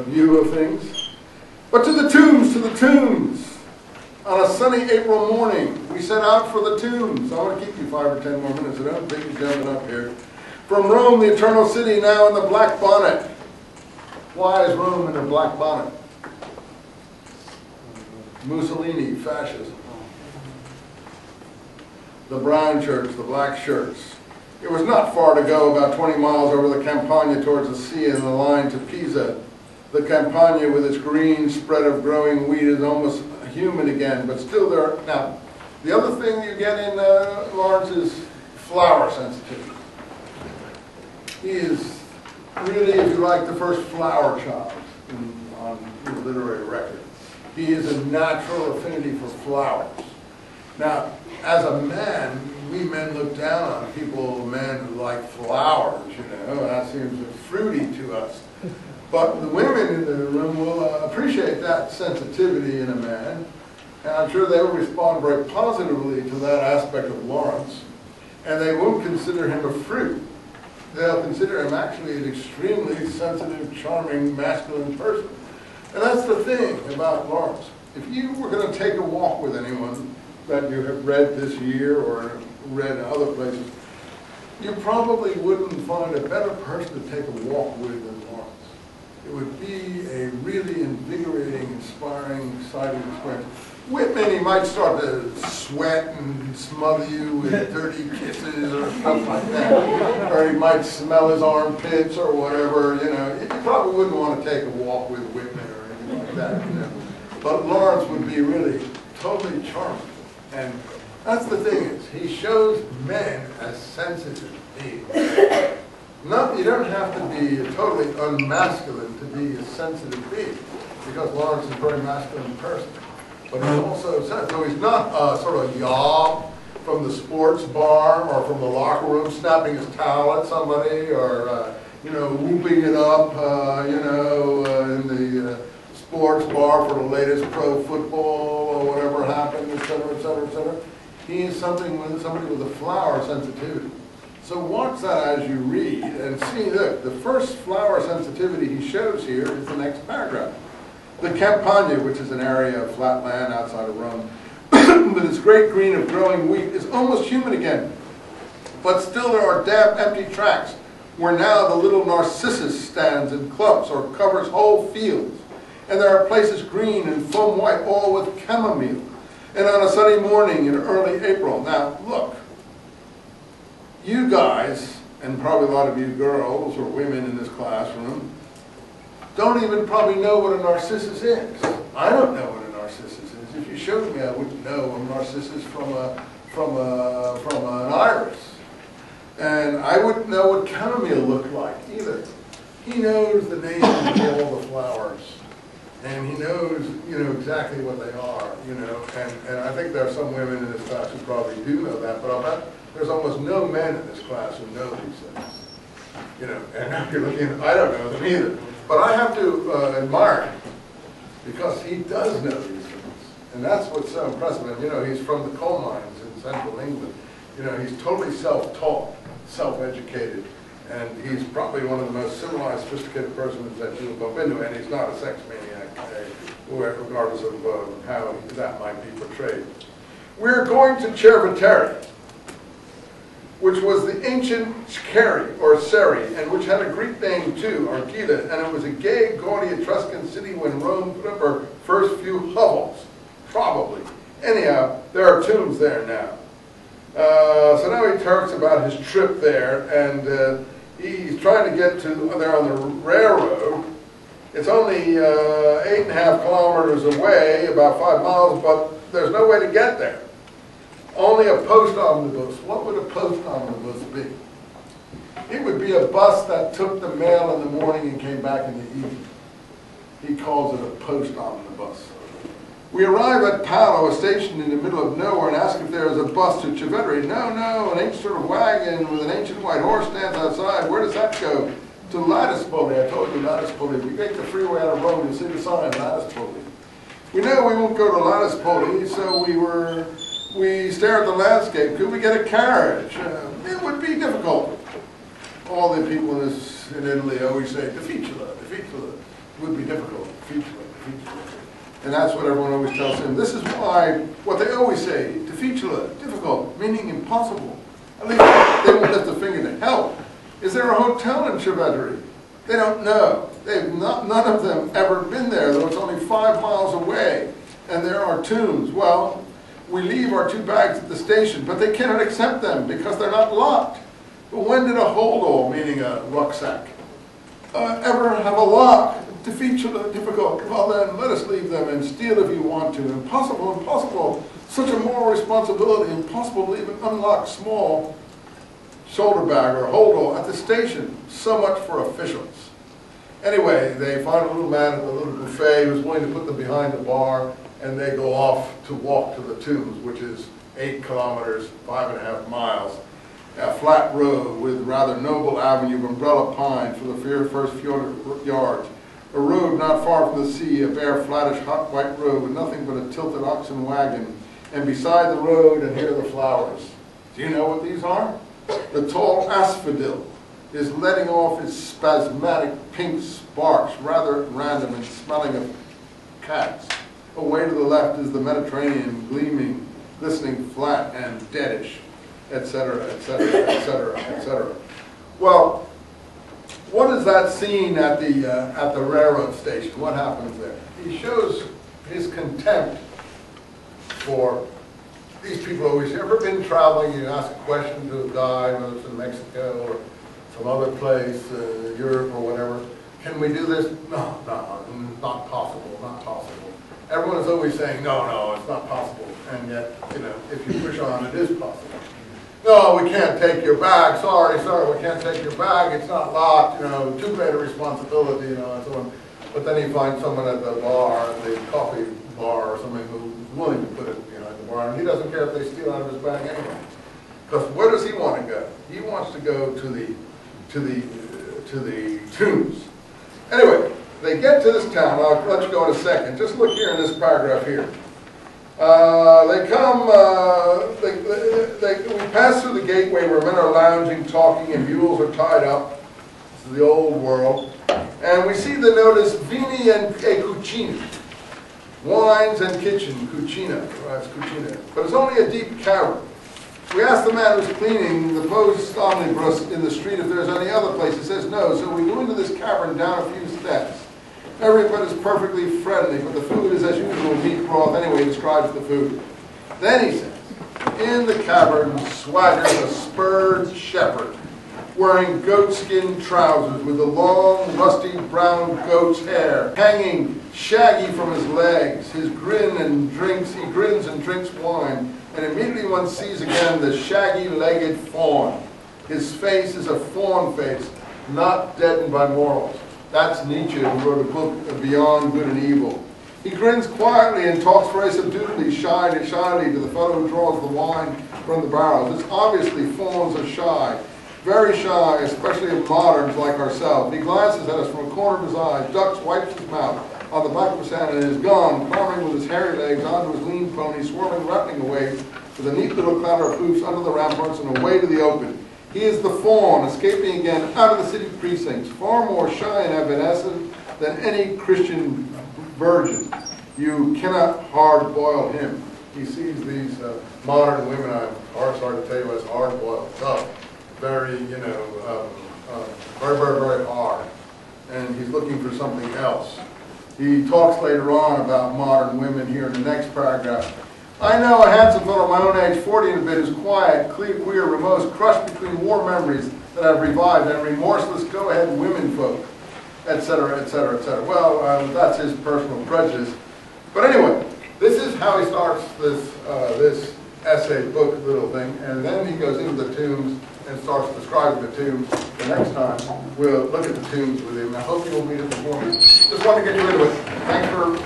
view of things. But to the tombs, to the tombs! On a sunny April morning, we set out for the tombs. I want to keep you 5 or 10 more minutes, so don't think you're jumping up here. From Rome, the eternal city, now in the black bonnet. Why is Rome in the black bonnet? Mussolini, fascism. The brown shirts, the black shirts. It was not far to go, about 20 miles over the Campagna towards the sea and the line to Pisa. The Campagna with its green spread of growing wheat is almost humid again, but still there. Now, the other thing you get in Lawrence is flower sensitivity. He is really, if you like, the first flower child on the literary record. He is a natural affinity for flowers. Now, as a man, we men look down on people, men who like flowers, you know, and that seems fruity to us. But the women in the room will appreciate that sensitivity in a man, and I'm sure they will respond very positively to that aspect of Lawrence, and they won't consider him a fruit. They'll consider him actually an extremely sensitive, charming, masculine person. And that's the thing about Lawrence. If you were going to take a walk with anyone that you have read this year or read in other places, you probably wouldn't find a better person to take a walk with than Lawrence. It would be a really invigorating, inspiring, exciting experience. Whitman, he might start to sweat and smother you with dirty kisses or stuff like that. Or he might smell his armpits or whatever, you know. You probably wouldn't want to take a walk with Whitman or anything like that, you know. But Lawrence would be really totally charming. And that's the thing is, he shows men as sensitive beings. You don't have to be totally unmasculine to be a sensitive being, because Lawrence is a very masculine person. But he's also sensitive. So he's not a sort of yob from the sports bar or from the locker room snapping his towel at somebody or, you know, whooping it up, in the sports bar for the latest pro football or whatever happened, et cetera, et cetera, et cetera. He is somebody with a flower sensitivity. So watch that as you read and see, look, the first flower sensitivity he shows here is the next paragraph. The Campagna, which is an area of flat land outside of Rome, with its great green of growing wheat, is almost human again. But still there are damp, empty tracts, where now the little narcissus stands in clumps or covers whole fields. And there are places green and foam white, all with chamomile. And on a sunny morning in early April. Now, look. You guys, and probably a lot of you girls or women in this classroom, don't even probably know what a narcissus is. I don't know what a narcissus is. If you showed me, I wouldn't know a narcissus from an iris. And I wouldn't know what chamomile looked like either. He knows the names of all the flowers. And he knows, you know, exactly what they are, you know. And I think there are some women in this class who probably do know that, but I'll bet there's almost no men in this class who know these things. You know, and if you're looking, I don't know them either. But I have to admire him because he does know these things. And that's what's so impressive. And, you know, he's from the coal mines in central England. You know, he's totally self-taught, self-educated. And he's probably one of the most civilized, sophisticated persons that you'll bump into. And he's not a sex maniac, regardless of how that might be portrayed. We're going to Cerveteri, which was the ancient Ceri, or Seri, and which had a Greek name too, Argila, and it was a gay, gaudy Etruscan city when Rome put up her first few hovels, probably. Anyhow, there are tombs there now. So now he talks about his trip there, and he's trying to get to there on the railroad. It's only 8.5 kilometers away, about 5 miles, but there's no way to get there. Only a post omnibus. What would a post omnibus be? It would be a bus that took the mail in the morning and came back in the evening. He calls it a post omnibus. We arrive at Paolo, a station in the middle of nowhere, and ask if there is a bus to Cerveteri. No, an ancient sort of wagon with an ancient white horse stands outside. Where does that go? To Ladispoli. I told you Ladispoli. If you take the freeway out of Rome, you'll see the sign, Ladispoli. We know we won't go to Ladispoli, so we stare at the landscape. Could we get a carriage? It would be difficult. All the people in Italy always say, difficile, difficile. would be difficult, featureless. And that's what everyone always tells him. This is why, what they always say, to featureless, difficult, meaning impossible. At least they won't lift a finger to help. Is there a hotel in Chevalerie? They don't know. None of them ever been there, though it's only 5 miles away. And there are tombs. Well, we leave our 2 bags at the station, but they cannot accept them because they're not locked. But when did a hold-all, meaning a rucksack, ever have a lock? Difficult. Well then, let us leave them and steal if you want to. Impossible, impossible. Such a moral responsibility. Impossible to even unlock small shoulder bag or hold-all at the station. So much for officials. Anyway, they find a little man at the little buffet who's willing to put them behind the bar, and they go off to walk to the tombs, which is 8 kilometers, 5.5 miles. A flat road with rather noble avenue of umbrella pine for the first few yards. A road not far from the sea, a bare, flattish, hot white road with nothing but a tilted oxen wagon. And beside the road, and here are the flowers. Do you know what these are? The tall asphodel is letting off its spasmodic pink sparks, rather random and smelling of cats. Away to the left is the Mediterranean, gleaming, glistening flat and deadish, etc., etc., etc., etc. Well, what is that scene at the railroad station? What happens there? He shows his contempt for these people. Always, ever been traveling? You ask a question to a guy, whether it's in Mexico or some other place, Europe or whatever. Can we do this? No, not possible, not possible. Everyone is always saying, no, it's not possible. And yet, if you push on, it is possible. No, we can't take your bag. Sorry, we can't take your bag. It's not locked. Too great a responsibility, and so on. But then he finds someone at the bar, at the coffee bar, or somebody who's willing to put it, at the bar, and he doesn't care if they steal out of his bag anyway. Because where does he want to go? He wants to go to the tombs. Anyway, they get to this town. I'll let you go in a second. Just look here in this paragraph here. They come, we pass through the gateway where men are lounging, talking, and mules are tied up. This is the old world. And we see the notice, vini and cucina. Wines and kitchen, cucina. Right, it's cucina. But it's only a deep cavern. We ask the man who's cleaning the post omnibus in the street if there's any other place. He says no. So we go into this cavern down a few steps. Everybody's perfectly friendly, but the food is as usual, meat broth. Anyway, he describes the food. Then he says, in the cavern swaggers a spurred shepherd, wearing goatskin trousers with the long, rusty brown goat's hair hanging shaggy from his legs. He grins and drinks wine, and immediately one sees again the shaggy-legged fawn. His face is a fawn face, not deadened by morals. That's Nietzsche, who wrote a book, Beyond Good and Evil. He grins quietly and talks very subduedly, shyly to the fellow who draws the wine from the barrels. It's obviously fawns are shy, very shy, especially of moderns like ourselves. He glances at us from a corner of his eye, ducks, wipes his mouth on the back of his hand, and is gone, clambering with his hairy legs onto his lean pony, swirling, rattling away with a neat little clatter of hoofs under the ramparts and away to the open. He is the fawn, escaping again out of the city precincts, far more shy and evanescent than any Christian virgin. You cannot hard-boil him. He sees these modern women, I'm sorry to tell you, as hard-boiled, tough, very, very hard. And he's looking for something else. He talks later on about modern women here in the next paragraph. I know a handsome fellow of my own age, 40 and a bit, is quiet, queer, remorse, crushed between war memories that have revived and remorseless go-ahead women folk, etc., etc., etc. Well, that's his personal prejudice. But anyway, this is how he starts this essay book little thing, and then he goes into the tombs and starts describing the tombs. The next time we'll look at the tombs with him. I hope you will meet it before me. Just wanted to get you into it. Thanks for